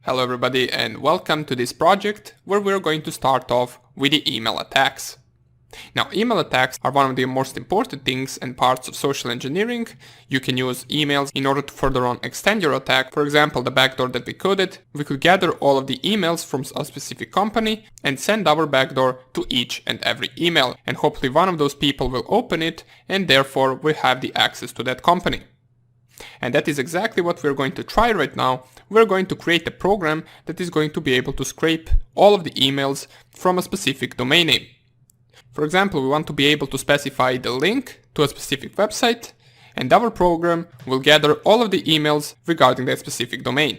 Hello everybody and welcome to this project where we're going to start off with the email attacks. Now, email attacks are one of the most important things and parts of social engineering. You can use emails in order to further on extend your attack. For example, the backdoor that we coded, we could gather all of the emails from a specific company and send our backdoor to each and every email. And hopefully one of those people will open it and therefore we have the access to that company. And that is exactly what we're going to try right now. We're going to create a program that is going to be able to scrape all of the emails from a specific domain name. For example, we want to be able to specify the link to a specific website, and our program will gather all of the emails regarding that specific domain.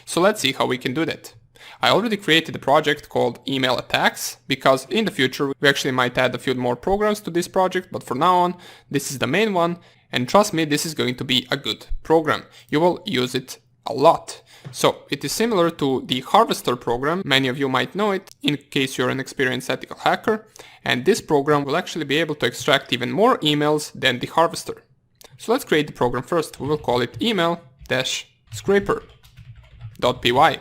So let's see how we can do that. I already created a project called Email Attacks because in the future we actually might add a few more programs to this project, but for now on, this is the main one. And trust me, this is going to be a good program. You will use it a lot. So it is similar to the Harvester program. Many of you might know it in case you're an experienced ethical hacker. And this program will actually be able to extract even more emails than the Harvester. So let's create the program first. We will call it email-scraper.py.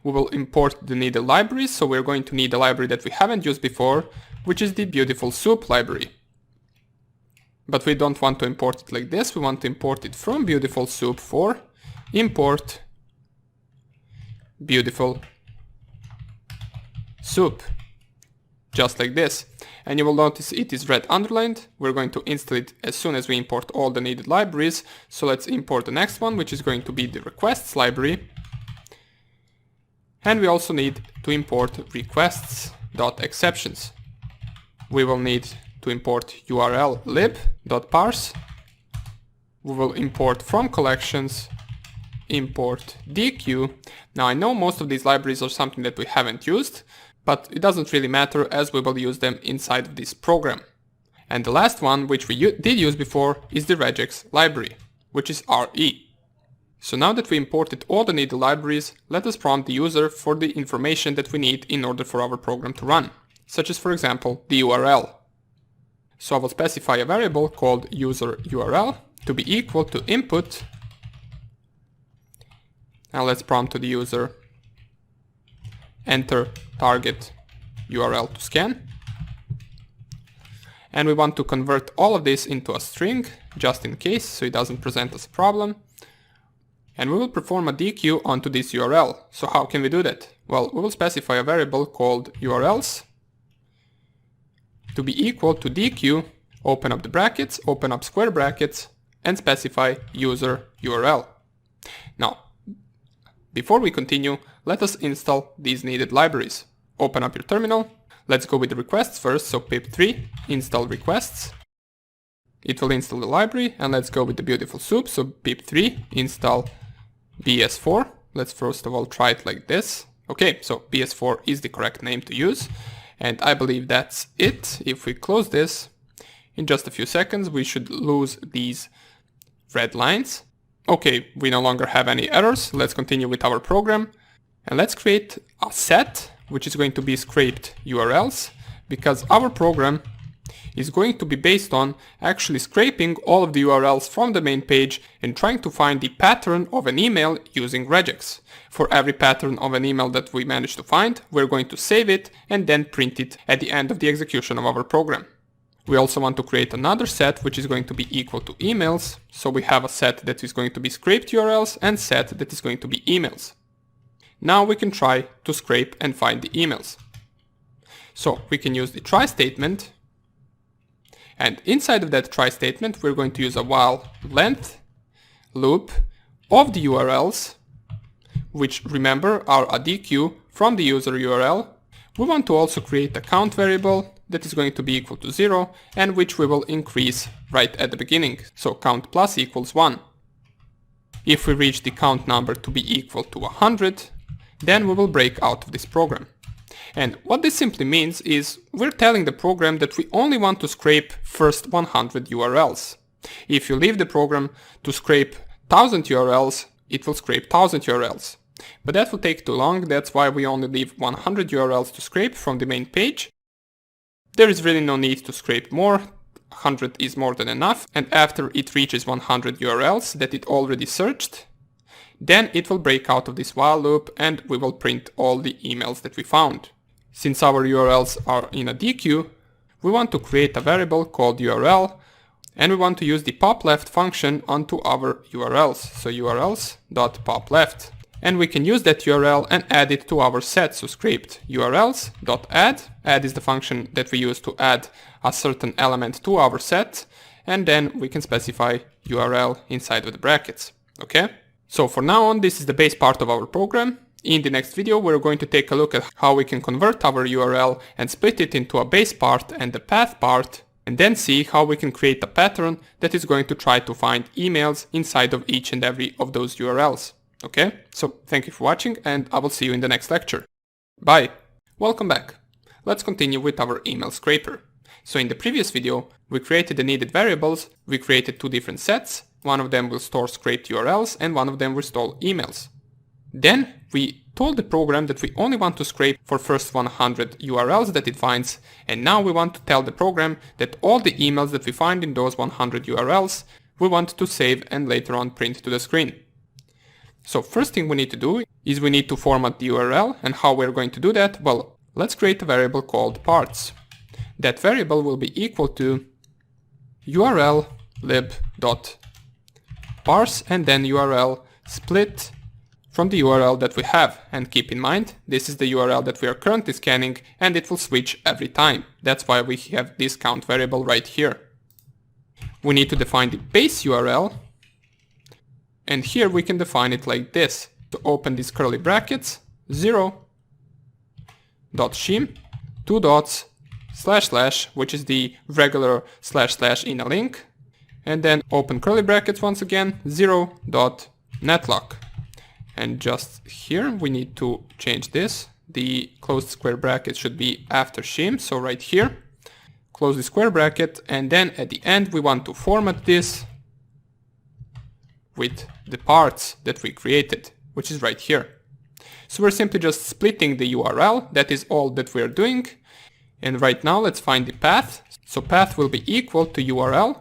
We will import the needed libraries. So we're going to need a library that we haven't used before, which is the Beautiful Soup library. But we don't want to import it like this, we want to import it from Beautiful Soup for import Beautiful Soup. Just like this. And you will notice it is red underlined. We're going to install it as soon as we import all the needed libraries. So let's import the next one, which is going to be the requests library. And we also need to import requests.exceptions. We will need to import URL lib.parse. We will import from collections, import deque. Now I know most of these libraries are something that we haven't used, but it doesn't really matter as we will use them inside of this program. And the last one, which we did use before, is the regex library, which is RE. So now that we imported all the needed libraries, let us prompt the user for the information that we need in order for our program to run, such as for example the URL. So I will specify a variable called user URL to be equal to input. Now let's prompt to the user enter target URL to scan. And we want to convert all of this into a string just in case so it doesn't present us a problem. And we will perform a deque onto this URL. So how can we do that? Well, we will specify a variable called URLs to be equal to deque, open up the brackets, open up square brackets, and specify user URL. Now, before we continue, let us install these needed libraries. Open up your terminal. Let's go with the requests first, so pip3 install requests. It will install the library, and let's go with the Beautiful Soup, so pip3 install bs4. Let's first of all try it like this. Okay, so bs4 is the correct name to use. And I believe that's it. If we close this, in just a few seconds we should lose these red lines. Okay, we no longer have any errors. Let's continue with our program. And let's create a set which is going to be scraped URLs, because our program is going to be based on actually scraping all of the URLs from the main page and trying to find the pattern of an email using regex. For every pattern of an email that we manage to find, we're going to save it and then print it at the end of the execution of our program. We also want to create another set which is going to be equal to emails. So we have a set that is going to be scraped URLs and set that is going to be emails. Now we can try to scrape and find the emails. So we can use the try statement. And inside of that try statement, we're going to use a while length loop of the URLs, which remember are a deque from the user URL. We want to also create a count variable that is going to be equal to 0 and which we will increase right at the beginning. So count plus equals 1. If we reach the count number to be equal to 100, then we will break out of this program. And what this simply means is we're telling the program that we only want to scrape first 100 URLs. If you leave the program to scrape 1000 URLs, it will scrape 1000 URLs. But that will take too long, that's why we only leave 100 URLs to scrape from the main page. There is really no need to scrape more, 100 is more than enough, and after it reaches 100 URLs that it already searched, then it will break out of this while loop and we will print all the emails that we found. Since our URLs are in a dequeue, we want to create a variable called URL, and we want to use the popleft function onto our URLs. So urls.popleft. And we can use that URL and add it to our setSo script. urls.add. Add is the function that we use to add a certain element to our set, and then we can specify URL inside of the brackets. Okay? So for now on, this is the base part of our program. In the next video, we're going to take a look at how we can convert our URL and split it into a base part and a path part, and then see how we can create a pattern that is going to try to find emails inside of each and every of those URLs. Okay? So thank you for watching, and I will see you in the next lecture. Bye! Welcome back. Let's continue with our email scraper. So in the previous video, we created the needed variables, we created two different sets, one of them will store scraped URLs and one of them will store emails. Then we told the program that we only want to scrape for first 100 URLs that it finds, and now we want to tell the program that all the emails that we find in those 100 URLs we want to save and later on print to the screen. So first thing we need to do is we need to format the URL, and how we're going to do that? Well, let's create a variable called parts. That variable will be equal to URL lib.parse and then URL split from the URL that we have. And keep in mind, this is the URL that we are currently scanning and it will switch every time. That's why we have this count variable right here. We need to define the base URL, and here we can define it like this. To open these curly brackets, 0.shim, 2 dots, // which is the regular // in a link, and then open curly brackets once again, 0.netlock. And just here we need to change this. The closed square bracket should be after shim, so right here. Close the square bracket, and then at the end we want to format this with the parts that we created, which is right here. So we're simply just splitting the URL, that is all that we're doing. And right now let's find the path. So path will be equal to URL,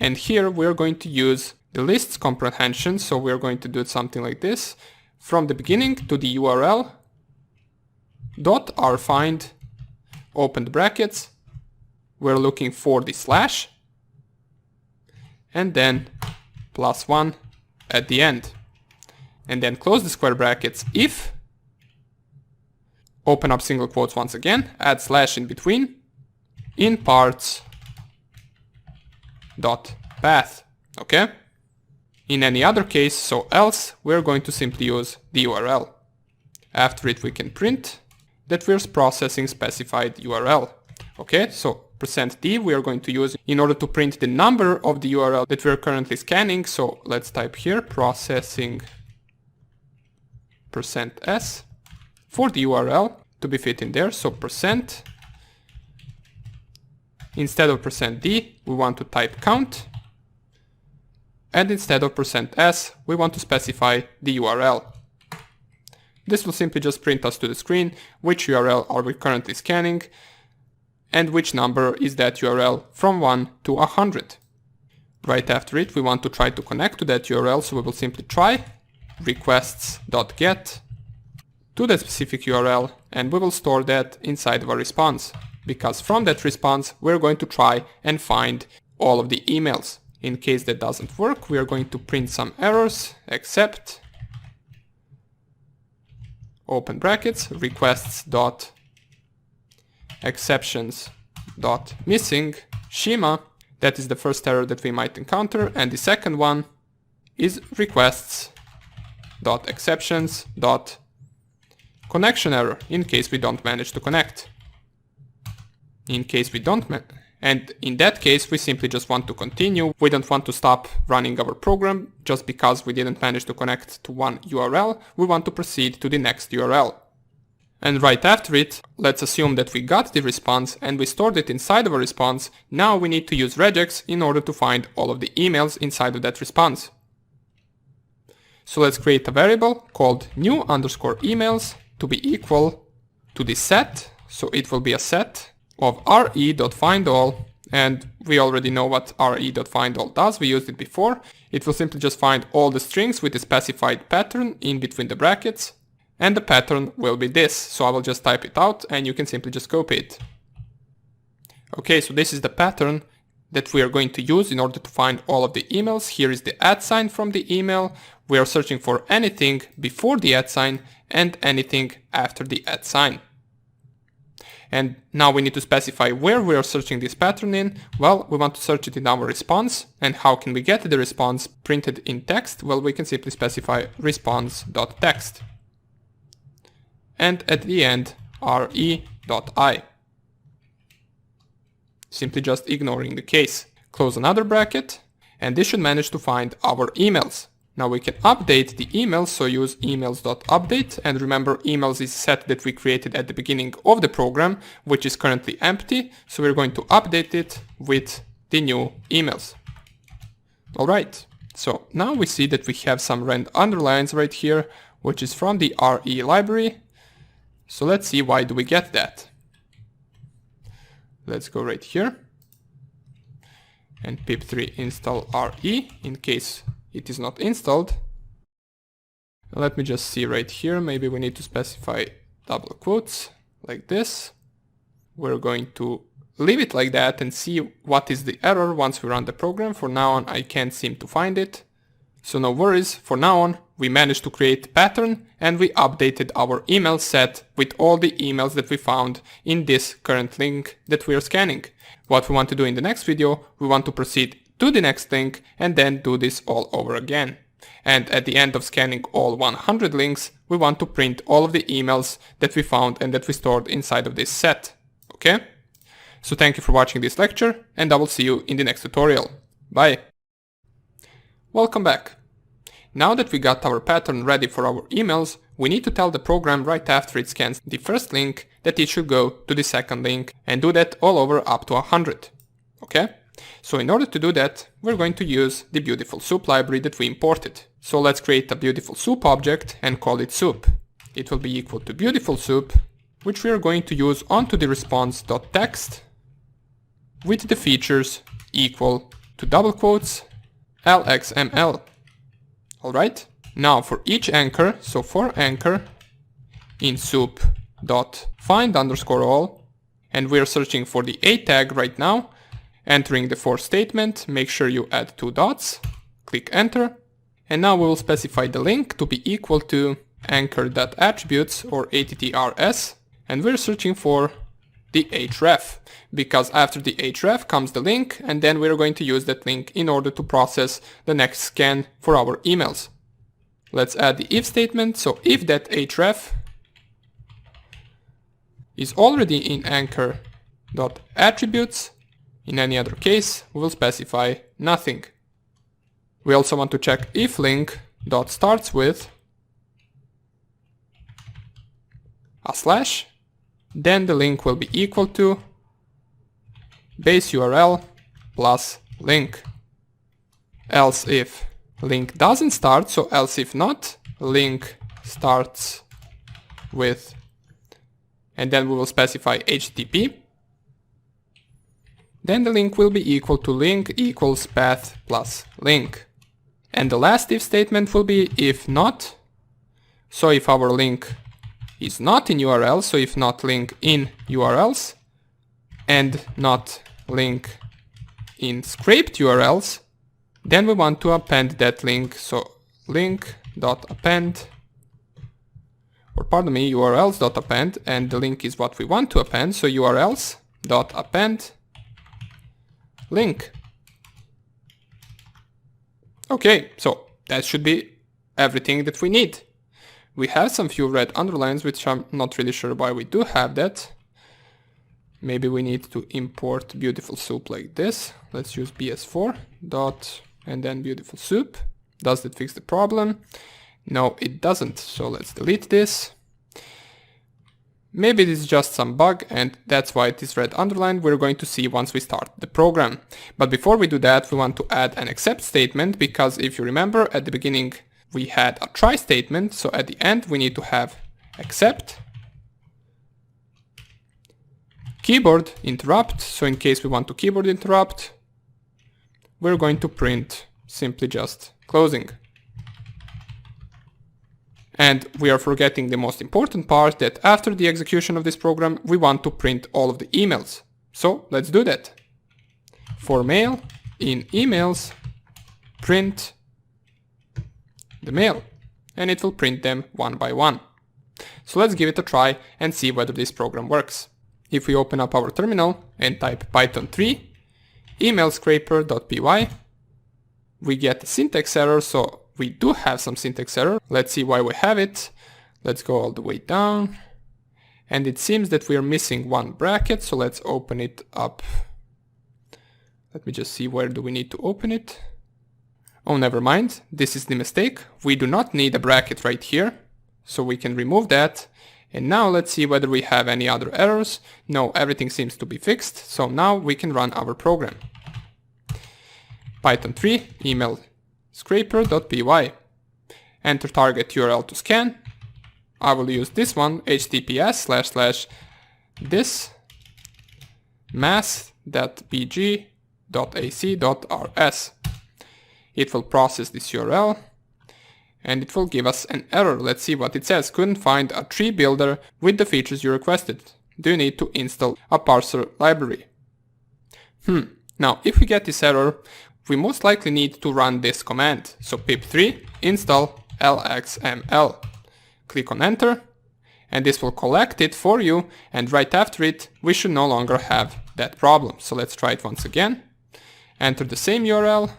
and here we're going to use the lists comprehension, so we're going to do something like this. From the beginning to the URL dot rfind, open the brackets, we're looking for the slash, and then +1 at the end. And then close the square brackets if, open up single quotes once again, add slash in between, in parts dot path. Okay? In any other case, so else, we're going to simply use the URL. After it we can print that we're processing specified URL. Okay, so %d we are going to use in order to print the number of the URL that we're currently scanning. So let's type here processing %s for the URL to be fit in there. So %, instead of %d we want to type count, and instead of %s we want to specify the URL. This will simply just print us to the screen which URL are we currently scanning and which number is that URL from 1 to 100. Right after it we want to try to connect to that URL, so we will simply try requests.get to that specific URL, and we will store that inside of a response, because from that response we're going to try and find all of the emails. In case that doesn't work, we are going to print some errors, except open brackets requests.exceptions.missing schema. That is the first error that we might encounter, and the second one is requests.exceptions.connection error in case we don't manage to connect. In case we don't and in that case we simply just want to continue. We don't want to stop running our program just because we didn't manage to connect to one URL. We want to proceed to the next URL. And right after it, let's assume that we got the response and we stored it inside of a response. Now we need to use regex in order to find all of the emails inside of that response. So let's create a variable called new_emails to be equal to the set. So it will be a set of re.findAll, and we already know what re.findAll does. We used it before. It will simply just find all the strings with a specified pattern in between the brackets, and the pattern will be this. So I will just type it out and you can simply just copy it. Okay, so this is the pattern that we are going to use in order to find all of the emails. Here is the @ sign from the email. We are searching for anything before the @ sign and anything after the @ sign. And now we need to specify where we are searching this pattern in. Well, we want to search it in our response. And how can we get the response printed in text? Well, we can simply specify response.text. And at the end, re.I. Simply just ignoring the case. Close another bracket, and this should manage to find our emails. Now we can update the emails, so use emails.update, and remember emails is a set that we created at the beginning of the program, which is currently empty, so we're going to update it with the new emails. Alright, so now we see that we have some rand underlines right here, which is from the RE library. So let's see why do we get that. Let's go right here and pip3 install RE in case it is not installed. Let me just see right here, maybe we need to specify double quotes like this. We're going to leave it like that and see what is the error once we run the program. For now on, I can't seem to find it. So no worries, for now on, we managed to create a pattern and we updated our email set with all the emails that we found in this current link that we are scanning. What we want to do in the next video, we want to proceed to the next link and then do this all over again. And at the end of scanning all 100 links, we want to print all of the emails that we found and that we stored inside of this set. Okay? So thank you for watching this lecture, and I will see you in the next tutorial. Bye! Welcome back. Now that we got our pattern ready for our emails, we need to tell the program right after it scans the first link that it should go to the second link, and do that all over up to 100. Okay? So in order to do that, we're going to use the Beautiful Soup library that we imported. So let's create a Beautiful Soup object and call it soup. It will be equal to Beautiful Soup, which we are going to use onto the response.text with the features equal to double quotes LXML. Alright, now for each anchor, so for anchor in soup.find_all, and we're searching for the A tag right now, entering the for statement, make sure you add 2 dots, click enter, and now we will specify the link to be equal to anchor.attributes or ATTRS, and we're searching for the href, because after the href comes the link, and then we're going to use that link in order to process the next scan for our emails. Let's add the if statement, so if that href is already in anchor.attributes, in any other case, we will specify nothing. We also want to check if link.starts with a slash, then the link will be equal to base URL plus link. Else if link doesn't start, so else if not, link starts with, and then we will specify HTTP. Then the link will be equal to link equals path plus link. And the last if statement will be if not. So if our link is not in URL, so if not link in URLs and not link in scraped URLs, then we want to append that link, so link.append, or pardon me, urls.append, and the link is what we want to append, so urls.append link. Okay, so that should be everything that we need. We have some few red underlines, which I'm not really sure why we do have that. Maybe we need to import Beautiful Soup like this. Let's use bs4 dot and then Beautiful Soup. Does that fix the problem? No, it doesn't. So let's delete this. Maybe it is just some bug and that's why it is red underlined. We're going to see once we start the program. But before we do that, we want to add an except statement, because if you remember at the beginning we had a try statement, so at the end we need to have except keyboard interrupt. So in case we want to keyboard interrupt, we're going to print simply just closing. And we are forgetting the most important part, that after the execution of this program, we want to print all of the emails. So let's do that. For mail, in emails, print the mail, and it will print them one by one. So let's give it a try and see whether this program works. If we open up our terminal and type Python 3 emailscraper.py, we get a syntax error, so we do have some syntax error. Let's see why we have it. Let's go all the way down. And it seems that we are missing one bracket, so let's open it up. Let me just see, where do we need to open it? Oh, never mind. This is the mistake. We do not need a bracket right here, so we can remove that. And now let's see whether we have any other errors. No, everything seems to be fixed. So now we can run our program. Python 3 email scraper.py. Enter target URL to scan. I will use this one, https://this math.bg.ac.rs. It will process this URL and it will give us an error. Let's see what it says. Couldn't find a tree builder with the features you requested. Do you need to install a parser library? Now, if we get this error, we most likely need to run this command. So pip3 install lxml. Click on enter, and this will collect it for you, and right after it, we should no longer have that problem. So let's try it once again. Enter the same URL.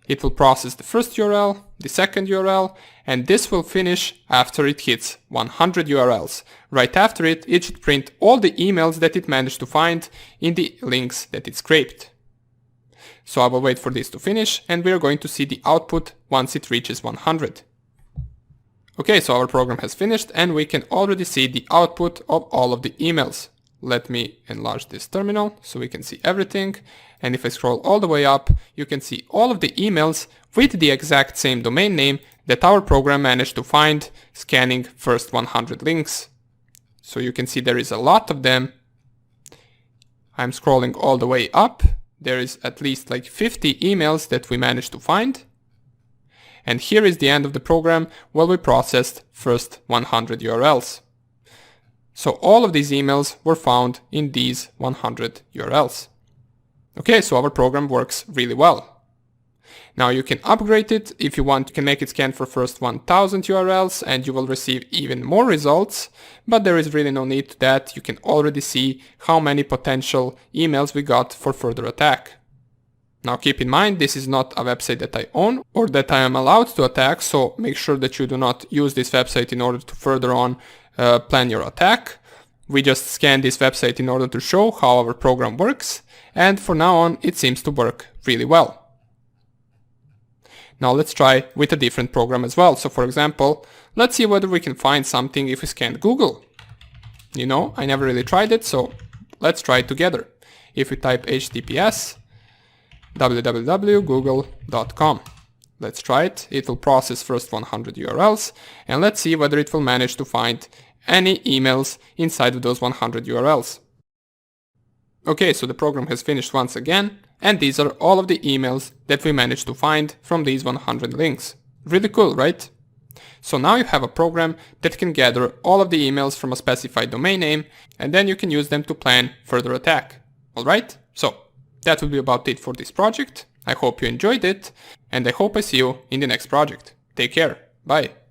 It will process the first URL, the second URL, and this will finish after it hits 100 URLs. Right after it, it should print all the emails that it managed to find in the links that it scraped. So I will wait for this to finish, and we are going to see the output once it reaches 100. Okay, so our program has finished, and we can already see the output of all of the emails. Let me enlarge this terminal so we can see everything. And if I scroll all the way up, you can see all of the emails with the exact same domain name that our program managed to find scanning first 100 links. So you can see there is a lot of them. I'm scrolling all the way up. There is at least like 50 emails that we managed to find. And here is the end of the program where we processed first 100 URLs. So all of these emails were found in these 100 URLs. Okay, so our program works really well. Now you can upgrade it. If you want, you can make it scan for first 1000 URLs and you will receive even more results, but there is really no need to that. You can already see how many potential emails we got for further attack. Now keep in mind, this is not a website that I own or that I am allowed to attack, so make sure that you do not use this website in order to further on plan your attack. We just scan this website in order to show how our program works, and for now on it seems to work really well. Now let's try with a different program as well. So for example, let's see whether we can find something if we scan Google. You know, I never really tried it, so let's try it together. If we type https www.google.com. Let's try it. It will process first 100 URLs, and let's see whether it will manage to find any emails inside of those 100 URLs. Okay, so the program has finished once again, and these are all of the emails that we managed to find from these 100 links. Really cool, right? So now you have a program that can gather all of the emails from a specified domain name, and then you can use them to plan further attack. Alright, so that will be about it for this project. I hope you enjoyed it, and I hope I see you in the next project. Take care, bye!